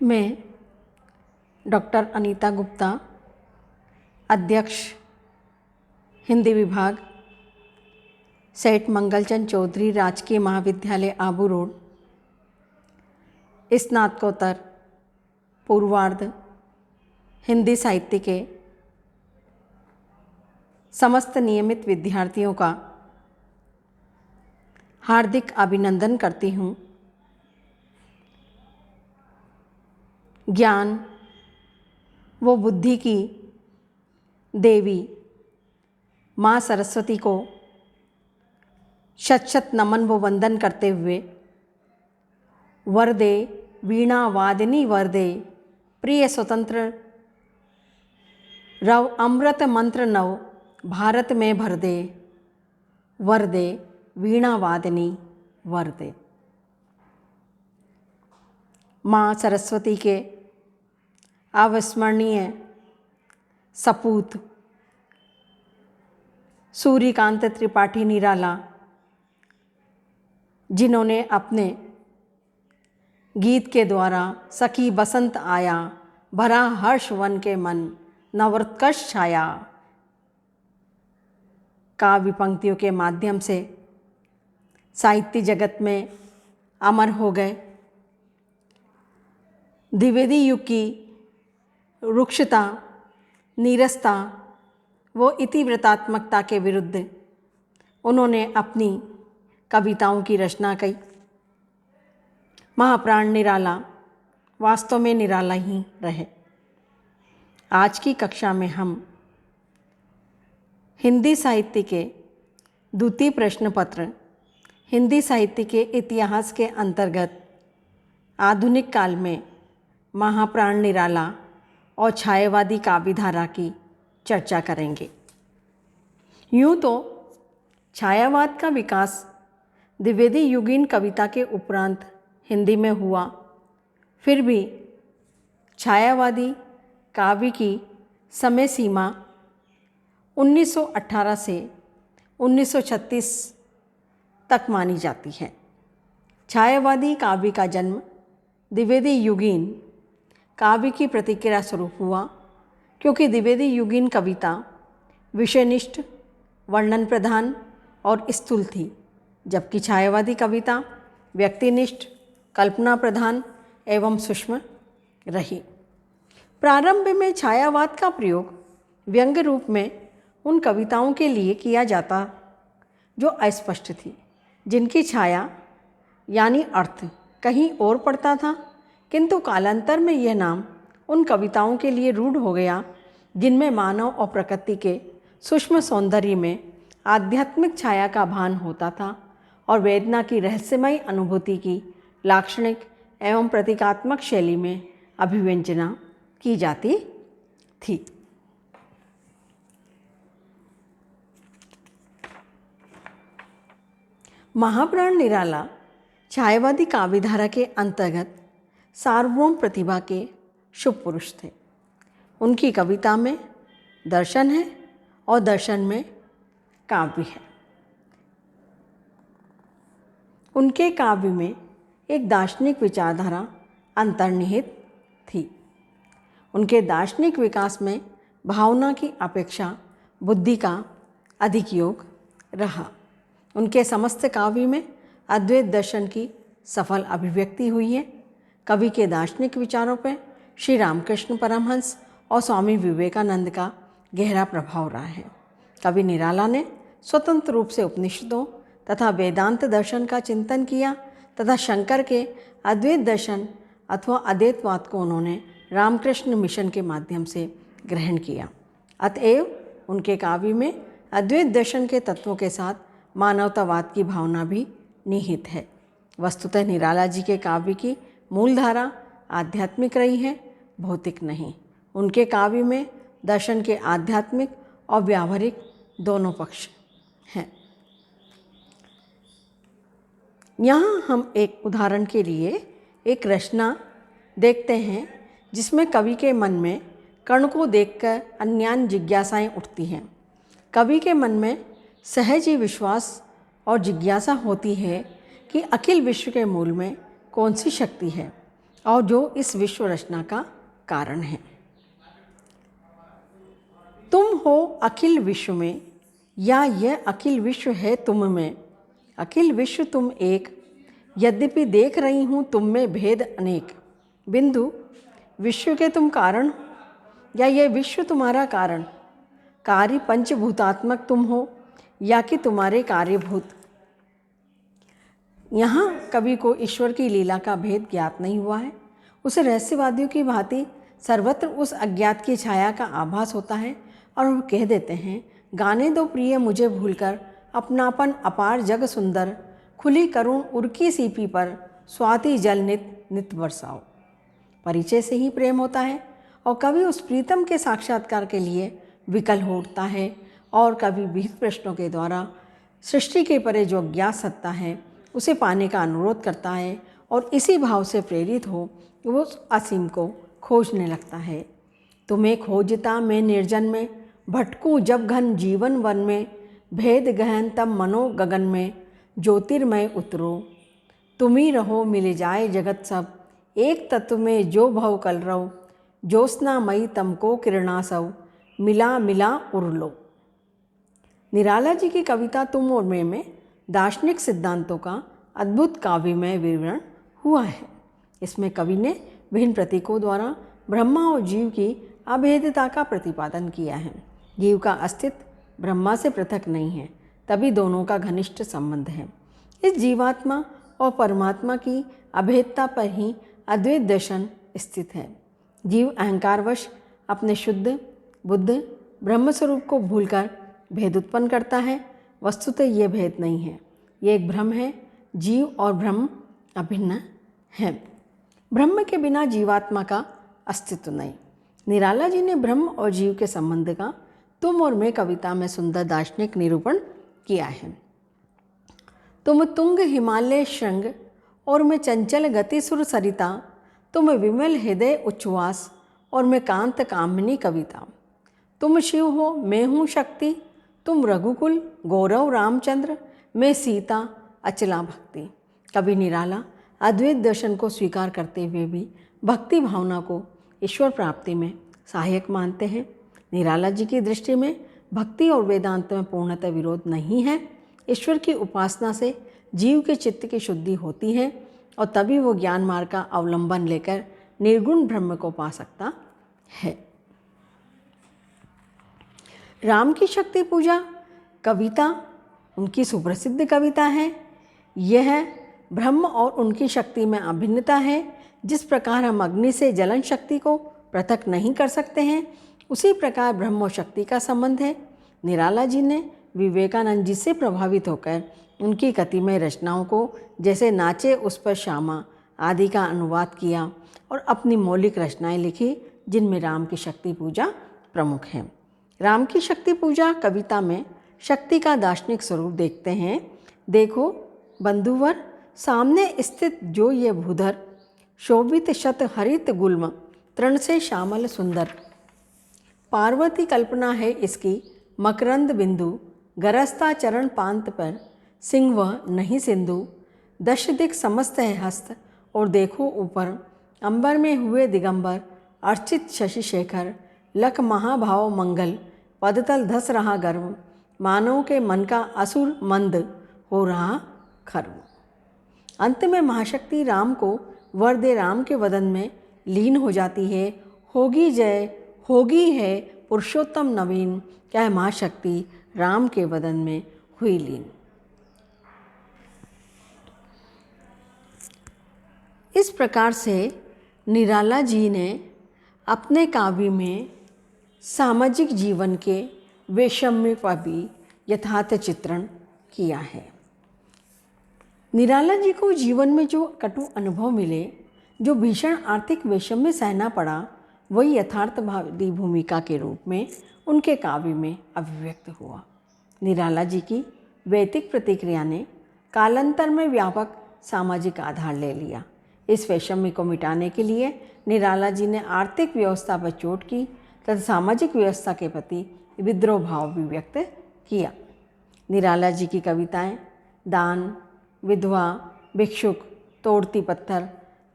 मैं डॉक्टर अनीता गुप्ता, अध्यक्ष हिंदी विभाग, सेठ मंगलचंद चौधरी राजकीय महाविद्यालय आबू रोड, स्नातकोत्तर पूर्वार्ध हिंदी साहित्य के समस्त नियमित विद्यार्थियों का हार्दिक अभिनंदन करती हूँ। ज्ञान व बुद्धि की देवी माँ सरस्वती को शत शत नमन व वंदन करते हुए वरदे वीणा वादिनी वरदे प्रिय स्वतंत्र रव अमृत मंत्र नव भारत में भर दे वरदे वीणा वादिनी वरदे। माँ सरस्वती के अविस्मरणीय सपूत सूर्यकांत त्रिपाठी निराला, जिन्होंने अपने गीत के द्वारा सखी बसंत आया भरा हर्ष वन के मन नवोत्कर्ष छाया काव्य पंक्तियों के माध्यम से साहित्य जगत में अमर हो गए। द्विवेदी युग की रुक्षता, नीरसता व इतिवृत्तात्मकता के विरुद्ध उन्होंने अपनी कविताओं की रचना की। महाप्राण निराला वास्तव में निराला ही रहे। आज की कक्षा में हम हिंदी साहित्य के द्वितीय प्रश्न पत्र हिंदी साहित्य के इतिहास के अंतर्गत आधुनिक काल में महाप्राण निराला और छायावादी काव्यधारा की चर्चा करेंगे। यूँ तो छायावाद का विकास द्विवेदी युगीन कविता के उपरांत हिंदी में हुआ, फिर भी छायावादी काव्य की समय सीमा 1918 से 1936 तक मानी जाती है। छायावादी काव्य का जन्म द्विवेदी युगीन काव्य की प्रतिक्रिया स्वरूप हुआ, क्योंकि द्विवेदी युगीन कविता विषयनिष्ठ, वर्णन प्रधान और स्थूल थी, जबकि छायावादी कविता व्यक्तिनिष्ठ, कल्पना प्रधान एवं सूक्ष्म रही। प्रारंभ में छायावाद का प्रयोग व्यंग रूप में उन कविताओं के लिए किया जाता जो अस्पष्ट थी, जिनकी छाया यानी अर्थ कहीं और पड़ता था, किंतु कालांतर में यह नाम उन कविताओं के लिए रूढ़ हो गया जिनमें मानव और प्रकृति के सूक्ष्म सौंदर्य में आध्यात्मिक छाया का भान होता था और वेदना की रहस्यमयी अनुभूति की लाक्षणिक एवं प्रतीकात्मक शैली में अभिव्यंजना की जाती थी। महाप्राण निराला छायावादी काव्यधारा के अंतर्गत सार्वभौम प्रतिभा के शुभ पुरुष थे। उनकी कविता में दर्शन है और दर्शन में काव्य है। उनके काव्य में एक दार्शनिक विचारधारा अंतर्निहित थी। उनके दार्शनिक विकास में भावना की अपेक्षा बुद्धि का अधिक योग रहा। उनके समस्त काव्य में अद्वैत दर्शन की सफल अभिव्यक्ति हुई है। कवि के दार्शनिक विचारों पर श्री रामकृष्ण परमहंस और स्वामी विवेकानंद का गहरा प्रभाव रहा है। कवि निराला ने स्वतंत्र रूप से उपनिषदों तथा वेदांत दर्शन का चिंतन किया तथा शंकर के अद्वैत दर्शन अथवा अद्वैतवाद को उन्होंने रामकृष्ण मिशन के माध्यम से ग्रहण किया। अतएव उनके काव्य में अद्वैत दर्शन के तत्वों के साथ मानवतावाद की भावना भी निहित है। वस्तुतः निराला जी के काव्य की मूलधारा आध्यात्मिक रही है, भौतिक नहीं। उनके काव्य में दर्शन के आध्यात्मिक और व्यावहारिक दोनों पक्ष हैं। यहाँ हम एक उदाहरण के लिए एक रचना देखते हैं जिसमें कवि के मन में कर्ण को देखकर अन्यान्य जिज्ञासाएं उठती हैं। कवि के मन में सहज ही विश्वास और जिज्ञासा होती है कि अखिल विश्व के मूल में कौन सी शक्ति है और जो इस विश्व रचना का कारण है। तुम हो अखिल विश्व में, या यह अखिल विश्व है तुम में। अखिल विश्व तुम एक, यद्यपि देख रही हूँ तुम में भेद अनेक। बिंदु, विश्व के तुम कारण या यह विश्व तुम्हारा कारण? कार्य पंचभूतात्मक तुम हो या कि तुम्हारे कार्यभूत? यहाँ कवि को ईश्वर की लीला का भेद ज्ञात नहीं हुआ है। उसे रहस्यवादियों की भांति सर्वत्र उस अज्ञात की छाया का आभास होता है और वो कह देते हैं, गाने दो प्रिय मुझे भूलकर, अपनापन अपार जग सुंदर, खुली करुण उर्की सीपी पर, स्वाति जल नित नित बरसाओ। परिचय से ही प्रेम होता है और कवि उस प्रीतम के साक्षात्कार के लिए विकल हो उठता है और कवि विहित प्रश्नों के द्वारा सृष्टि के परे जो अज्ञात सत्ता है उसे पाने का अनुरोध करता है और इसी भाव से प्रेरित हो वो उस असीम को खोजने लगता है। तुम्हें खोजता मैं निर्जन में, भटकूं जब घन जीवन वन में, भेद गहन तब मनो गगन में, ज्योतिर्मय उतरो। तुम ही रहो मिल जाए जगत सब, एक तत्व में जो भव कलरव, ज्योत्स्नामयी तमको किरणासव, मिला मिला उरलो। निराला जी की कविता तुम और मैं में दार्शनिक सिद्धांतों का अद्भुत काव्यमय विवरण हुआ है। इसमें कवि ने विभिन्न प्रतीकों द्वारा ब्रह्मा और जीव की अभेदता का प्रतिपादन किया है। जीव का अस्तित्व ब्रह्मा से पृथक नहीं है, तभी दोनों का घनिष्ठ संबंध है। इस जीवात्मा और परमात्मा की अभेदता पर ही अद्वैत दर्शन स्थित है। जीव अहंकारवश अपने शुद्ध बुद्ध ब्रह्मस्वरूप को भूलकर भेद उत्पन्न करता है। वस्तुतः ये भेद नहीं है, ये एक भ्रम है। जीव और ब्रह्म अभिन्न है। ब्रह्म के बिना जीवात्मा का अस्तित्व नहीं। निराला जी ने ब्रह्म और जीव के संबंध का तुम और मैं कविता में सुंदर दार्शनिक निरूपण किया है। तुम तुंग हिमालय श्रृंग और मैं चंचल गति सुर सरिता, तुम विमल हृदय उच्छ्वास और मैं कांत कामिनी कविता। तुम शिव हो मैं हूँ शक्ति, तुम रघुकुल गौरव रामचंद्र, मैं सीता अचला भक्ति। कवि निराला अद्वैत दर्शन को स्वीकार करते हुए भी भक्ति भावना को ईश्वर प्राप्ति में सहायक मानते हैं। निराला जी की दृष्टि में भक्ति और वेदांत में पूर्णतः विरोध नहीं है। ईश्वर की उपासना से जीव के चित्त की शुद्धि होती है और तभी वो ज्ञान मार्ग का अवलंबन लेकर निर्गुण ब्रह्म को पा सकता है। राम की शक्ति पूजा कविता उनकी सुप्रसिद्ध कविता है। यह ब्रह्म और उनकी शक्ति में अभिन्नता है। जिस प्रकार हम अग्नि से जलन शक्ति को पृथक नहीं कर सकते हैं, उसी प्रकार ब्रह्म और शक्ति का संबंध है। निराला जी ने विवेकानंद जी से प्रभावित होकर उनकी कतिमय रचनाओं को जैसे नाचे उस पर श्यामा आदि का अनुवाद किया और अपनी मौलिक रचनाएं लिखी, जिनमें राम की शक्ति पूजा प्रमुख है। राम की शक्ति पूजा कविता में शक्ति का दार्शनिक स्वरूप देखते हैं। देखो बंधुवर, सामने स्थित जो ये भूधर, शोभित शत हरित गुल्म, तृण से श्यामल सुंदर। पार्वती कल्पना है इसकी मकरंद बिंदु, गरजता चरण पांत पर, सिंह वह नहीं सिंधु। दश दिक समस्त है हस्त और देखो ऊपर, अंबर में हुए दिगंबर, अर्चित शशि शेखर। लख महाभाव मंगल, पदतल धस रहा गर्व, मानव के मन का असुर मंद हो रहा खर्व। अंत में महाशक्ति राम को वर दे राम के वदन में लीन हो जाती है। होगी जय होगी है पुरुषोत्तम नवीन, क्या है महाशक्ति राम के वदन में हुई लीन। इस प्रकार से निराला जी ने अपने काव्य में सामाजिक जीवन के वैषम्य का भी यथार्थ चित्रण किया है। निराला जी को जीवन में जो कटु अनुभव मिले, जो भीषण आर्थिक वैषम्य सहना पड़ा, वही यथार्थवादी भूमिका के रूप में उनके काव्य में अभिव्यक्त हुआ। निराला जी की वैदिक प्रतिक्रिया ने कालांतर में व्यापक सामाजिक आधार ले लिया। इस वैषम्य को मिटाने के लिए निराला जी ने आर्थिक व्यवस्था पर चोट की तथा सामाजिक व्यवस्था के प्रति विद्रोह भाव भी व्यक्त किया। निराला जी की कविताएं दान, विधवा, भिक्षुक, तोड़ती पत्थर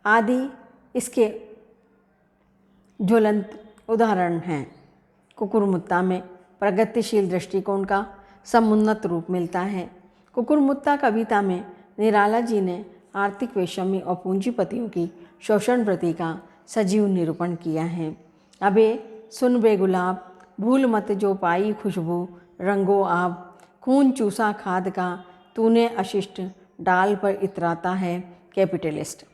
आदि इसके ज्वलंत उदाहरण हैं। कुकुरमुत्ता में प्रगतिशील दृष्टिकोण का समुन्नत रूप मिलता है। कुकुरमुत्ता कविता में निराला जी ने आर्थिक वैषम्य और पूंजीपतियों की शोषण वृत्ति का सजीव निरूपण किया है। अबे सुन बे गुलाब, भूल मत जो पाई खुशबू, रंगो आब, खून चूसा खाद का, तूने अशिष्ट, डाल पर इतराता है कैपिटलिस्ट।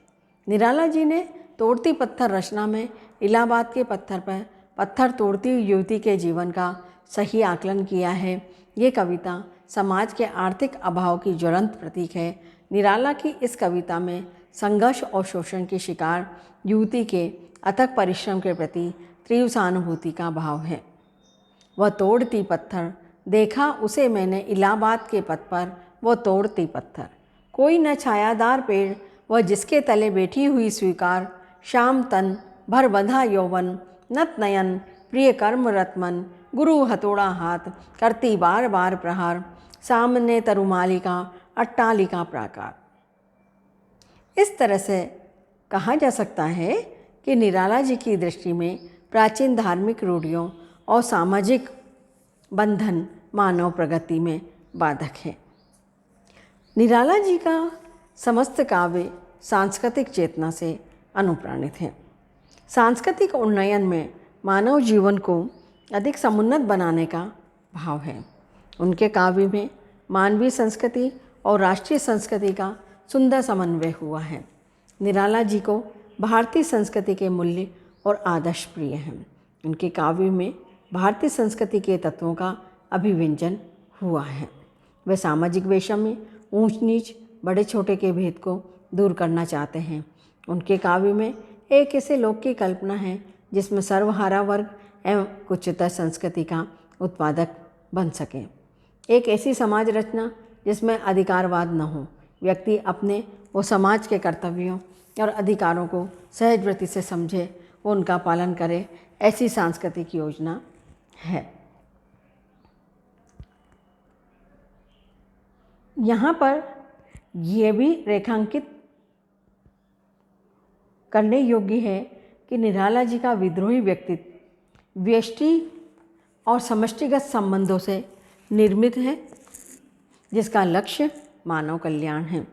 निराला जी ने तोड़ती पत्थर रचना में इलाहाबाद के पत्थर पर पत्थर तोड़ती हुई युवती के जीवन का सही आकलन किया है। ये कविता समाज के आर्थिक अभाव की ज्वलंत प्रतीक है। निराला की इस कविता में संघर्ष और शोषण की शिकार युवती के अथक परिश्रम के प्रति तीव्र सहानुभूति का भाव है। वह तोड़ती पत्थर, देखा उसे मैंने इलाहाबाद के पथ पर, वो तोड़ती पत्थर। कोई न छायादार पेड़, वह जिसके तले बैठी हुई स्वीकार, श्याम तन भर बंधा यौवन, नत नयन प्रिय कर्म रतमन, गुरु हथौड़ा हाथ करती बार बार प्रहार, सामने तरुमालिका अट्टालिका प्राकार। इस तरह से कहा जा सकता है कि निराला जी की दृष्टि में प्राचीन धार्मिक रूढ़ियों और सामाजिक बंधन मानव प्रगति में बाधक है। निराला जी का समस्त काव्य सांस्कृतिक चेतना से अनुप्राणित है। सांस्कृतिक उन्नयन में मानव जीवन को अधिक समुन्नत बनाने का भाव है। उनके काव्य में मानवीय संस्कृति और राष्ट्रीय संस्कृति का सुंदर समन्वय हुआ है। निराला जी को भारतीय संस्कृति के मूल्य और आदर्श प्रिय हैं। उनके काव्य में भारतीय संस्कृति के तत्वों का अभिव्यंजन हुआ है। वे सामाजिक वैषम्य, ऊंच नीच, बड़े छोटे के भेद को दूर करना चाहते हैं। उनके काव्य में एक ऐसे लोक की कल्पना है जिसमें सर्वहारा वर्ग एवं उच्चतर संस्कृति का उत्पादक बन सके। एक ऐसी समाज रचना जिसमें अधिकारवाद न हो, व्यक्ति अपने व समाज के कर्तव्यों और अधिकारों को सहज वृत्ति से समझे, वो उनका पालन करे, ऐसी सांस्कृतिक योजना है। यहाँ पर यह भी रेखांकित करने योग्य है कि निराला जी का विद्रोही व्यक्तित्व व्यष्टि और समष्टिगत संबंधों से निर्मित है, जिसका लक्ष्य मानव कल्याण है।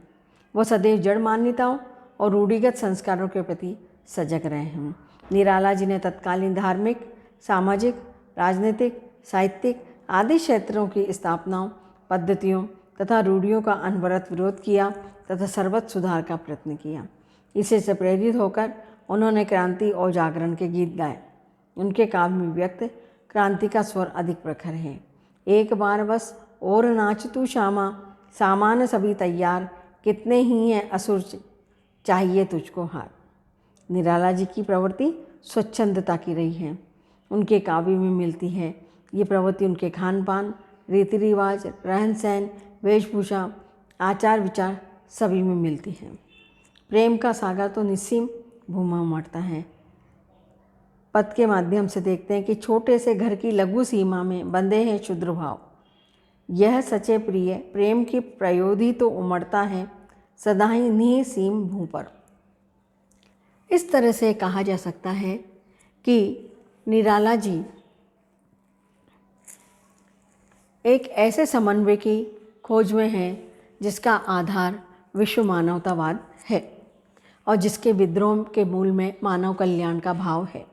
वह सदैव जड़ मान्यताओं और रूढ़िगत संस्कारों के प्रति सजग रहे हैं। निराला जी ने तत्कालीन धार्मिक, सामाजिक, राजनीतिक, साहित्यिक आदि क्षेत्रों की स्थापनाओं, पद्धतियों तथा रूढ़ियों का अनवरत विरोध किया तथा सर्वत्र सुधार का प्रयत्न किया। इसी से प्रेरित होकर उन्होंने क्रांति और जागरण के गीत गाए। उनके काव्य में व्यक्त क्रांति का स्वर अधिक प्रखर है। एक बार बस और नाच तू श्यामा, सामान सभी तैयार, कितने ही हैं असुर चाहिए तुझको हार। निराला जी की प्रवृत्ति स्वच्छंदता की रही है। उनके काव्य में मिलती है ये प्रवृत्ति उनके खान पान, रीति रिवाज, रहन सहन, वेशभूषा, आचार विचार सभी में मिलती है। प्रेम का सागर तो निस्सीम भूमा उमड़ता है। पद के माध्यम से देखते हैं कि छोटे से घर की लघु सीमा में बंधे हैं क्षुद्र भाव। यह सचे प्रिय प्रेम की प्रयोधि तो उमड़ता है सदा ही निसीम भू पर। इस तरह से कहा जा सकता है कि निराला जी एक ऐसे समन्वय की खोज में हैं जिसका आधार विश्व मानवतावाद है और जिसके विद्रोह के मूल में मानव कल्याण का भाव है।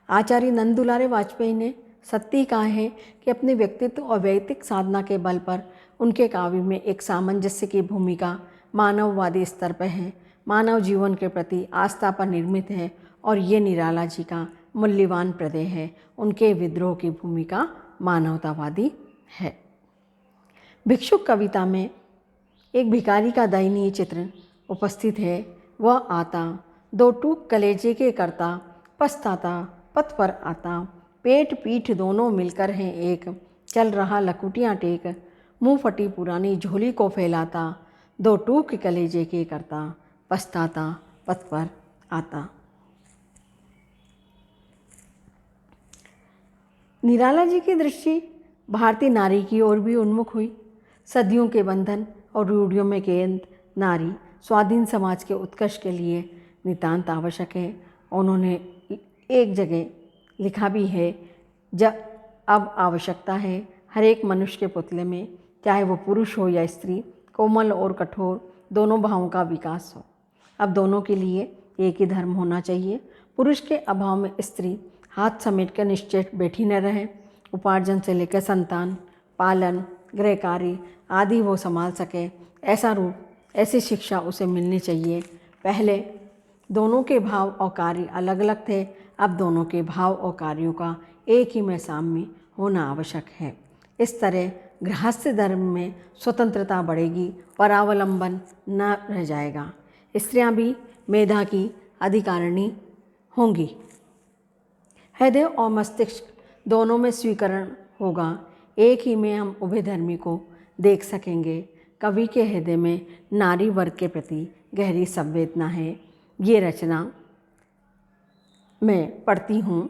आचार्य नंदुलारे वाजपेयी ने सत्य कहा है कि अपने व्यक्तित्व और वैयक्तिक साधना के बल पर उनके काव्य में एक सामंजस्य की भूमिका मानववादी स्तर पर है, मानव जीवन के प्रति आस्था पर निर्मित है और ये निराला जी का मूल्यवान प्रत्यय है। उनके विद्रोह की भूमिका मानवतावादी है। भिक्षुक कविता में एक भिखारी का दयनीय चित्र उपस्थित है। वह आता, दो टूक कलेजे के करता, पछताता पथ पर आता, पेट पीठ दोनों मिलकर हैं एक, चल रहा लकुटियाँ टेक, मुँह फटी पुरानी झोली को फैलाता, दो टूक कलेजे के करता, पछताता पथ पर आता। निराला जी की दृष्टि भारतीय नारी की ओर भी उन्मुख हुई। सदियों के बंधन और रूढ़ियों में कैद नारी स्वाधीन समाज के उत्कर्ष के लिए नितांत आवश्यक है। उन्होंने एक जगह लिखा भी है, जब अब आवश्यकता है हर एक मनुष्य के पुतले में, चाहे वो पुरुष हो या स्त्री, कोमल और कठोर दोनों भावों का विकास हो। अब दोनों के लिए एक ही धर्म होना चाहिए। पुरुष के अभाव में स्त्री हाथ समेट कर निश्चय बैठी न रहे। उपार्जन से लेकर संतान पालन, गृह कार्य आदि वो संभाल सके, ऐसा रूप, ऐसी शिक्षा उसे मिलनी चाहिए। पहले दोनों के भाव और कार्य अलग अलग थे, अब दोनों के भाव और कार्यों का एक ही में साम्य होना आवश्यक है। इस तरह गृहस्थ धर्म में स्वतंत्रता बढ़ेगी, परावलंबन न रह जाएगा। स्त्रियां भी मेधा की अधिकारिणी होंगी। हृदय और मस्तिष्क दोनों में स्वीकरण होगा। एक ही में हम उभय धर्मी को देख सकेंगे। कवि के हृदय में नारी वर्ग के प्रति गहरी संवेदना है। ये रचना मैं पढ़ती हूँ।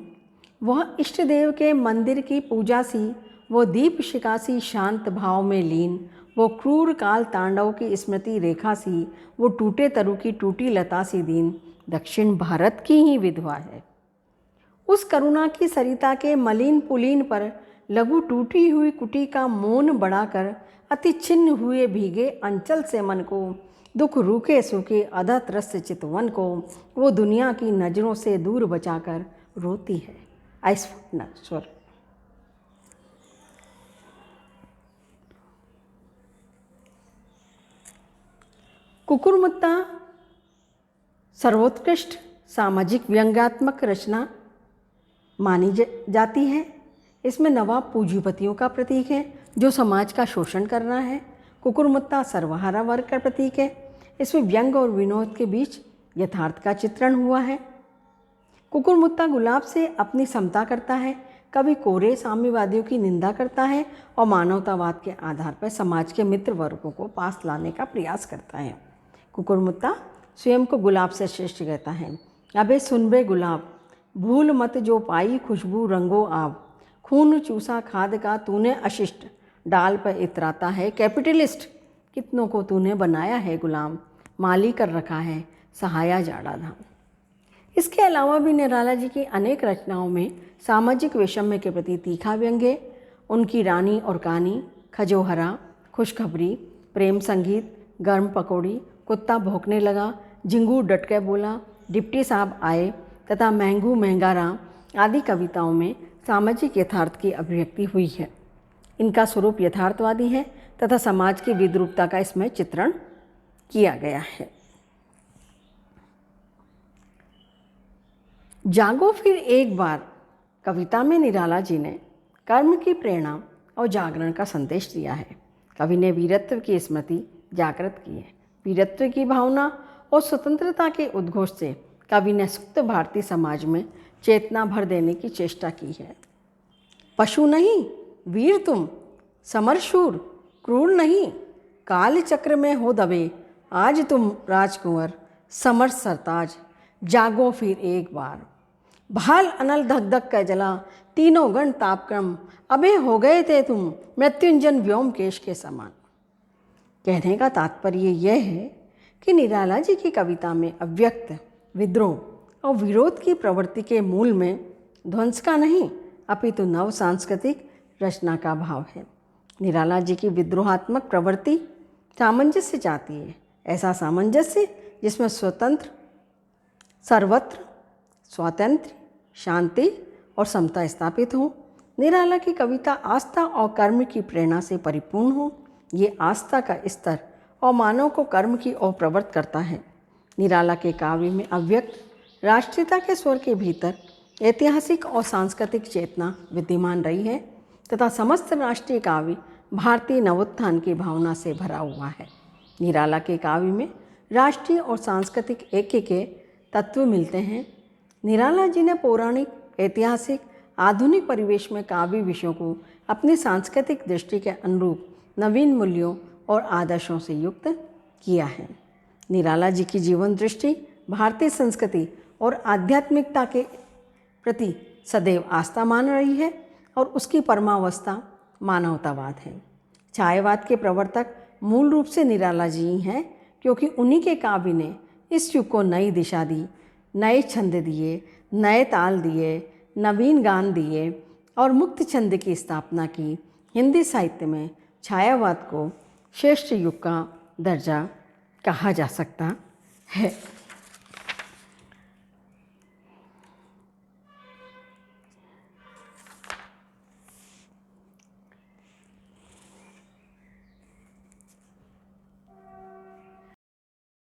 वह इष्ट देव के मंदिर की पूजा सी, वो दीप शिखा सी शांत भाव में लीन, वो क्रूर काल तांडव की स्मृति रेखा सी, वो टूटे तरु की टूटी लता सी दीन, दक्षिण भारत की ही विधवा है। उस करुणा की सरिता के मलिन पुलीन पर लघु टूटी हुई कुटी का मौन बढ़ाकर अति छिन्न हुए भीगे अंचल से मन को, दुख रूखे सूखे अधत्रस्त चितवन को वो दुनिया की नजरों से दूर बचाकर रोती है। अस्फुटन स्वर। कुकुरमुत्ता सर्वोत्कृष्ट सामाजिक व्यंग्यात्मक रचना मानी जाती है। इसमें नवाब पूंजीपतियों का प्रतीक है जो समाज का शोषण कर रहा है। कुकुरमुत्ता सर्वहारा वर्ग का प्रतीक है। इसमें व्यंग और विनोद के बीच यथार्थ का चित्रण हुआ है। कुकुरमुत्ता गुलाब से अपनी समता करता है, कभी कोरे साम्यवादियों की निंदा करता है और मानवतावाद के आधार पर समाज के मित्र वर्गों को पास लाने का प्रयास करता है। कुकुरमुत्ता स्वयं को गुलाब से श्रेष्ठ कहता है। अबे सुन बे गुलाब, भूल मत जो पाई खुशबू रंगो आब, खून चूसा खाद का तूने अशिष्ट, डाल पर इतराता है कैपिटलिस्ट, कितनों को तूने बनाया है गुलाम, माली कर रखा है सहाया जाड़ा धाम। इसके अलावा भी निराला जी की अनेक रचनाओं में सामाजिक वैषम्य के प्रति तीखा व्यंग है। उनकी रानी और कहानी, खजोहरा, खुशखबरी, प्रेम संगीत, गर्म पकौड़ी, कुत्ता भौंकने लगा, झिंगूर डट के बोला, डिप्टी साहब आए तथा महंगू महंगाराम आदि कविताओं में सामाजिक यथार्थ की अभिव्यक्ति हुई है। इनका स्वरूप यथार्थवादी है तथा समाज की विद्रूपता का इसमें चित्रण किया गया है। जागो फिर एक बार कविता में निराला जी ने कर्म की प्रेरणा और जागरण का संदेश दिया है। कवि ने वीरत्व की स्मृति जागृत की है। वीरत्व की भावना और स्वतंत्रता के उद्घोष से कवि ने सुप्त भारतीय समाज में चेतना भर देने की चेष्टा की है। पशु नहीं वीर तुम, समरशूर क्रूर नहीं, काल चक्र में हो दबे, आज तुम राजकुंवर समर सरताज, जागो फिर एक बार। भाल अनल धक धक का जला, तीनों गण तापक्रम, अबे हो गए थे तुम मृत्युंजन व्योमकेश के समान। कहने का तात्पर्य यह है कि निराला जी की कविता में अव्यक्त विद्रोह और विरोध की प्रवृत्ति के मूल में ध्वंस का नहीं अपितु नव सांस्कृतिक रचना का भाव है। निराला जी की विद्रोहात्मक प्रवृत्ति सामंजस्य चाहती है, ऐसा सामंजस्य जिसमें स्वतंत्र सर्वत्र स्वातंत्र्य, शांति और समता स्थापित हो। निराला की कविता आस्था और कर्म की प्रेरणा से परिपूर्ण हो। ये आस्था का स्तर और मानव को कर्म की ओर प्रवृत्त करता है। निराला के काव्य में अव्यक्त राष्ट्रीयता के स्वर के भीतर ऐतिहासिक और सांस्कृतिक चेतना विद्यमान रही है तथा समस्त राष्ट्रीय काव्य भारतीय नवोत्थान की भावना से भरा हुआ है। निराला के काव्य में राष्ट्रीय और सांस्कृतिक ऐक्य के तत्व मिलते हैं। निराला जी ने पौराणिक, ऐतिहासिक, आधुनिक परिवेश में काव्य विषयों को अपनी सांस्कृतिक दृष्टि के अनुरूप नवीन मूल्यों और आदर्शों से युक्त किया है। निराला जी की जीवन दृष्टि भारतीय संस्कृति और आध्यात्मिकता के प्रति सदैव आस्था मान रही है और उसकी परमावस्था मानवतावाद है। छायावाद के प्रवर्तक मूल रूप से निराला जी ही हैं, क्योंकि उन्हीं के काव्य ने इस युग को नई दिशा दी, नए छंद दिए, नए ताल दिए, नवीन गान दिए और मुक्त छंद की स्थापना की। हिंदी साहित्य में छायावाद को श्रेष्ठ युग का दर्जा कहा जा सकता है।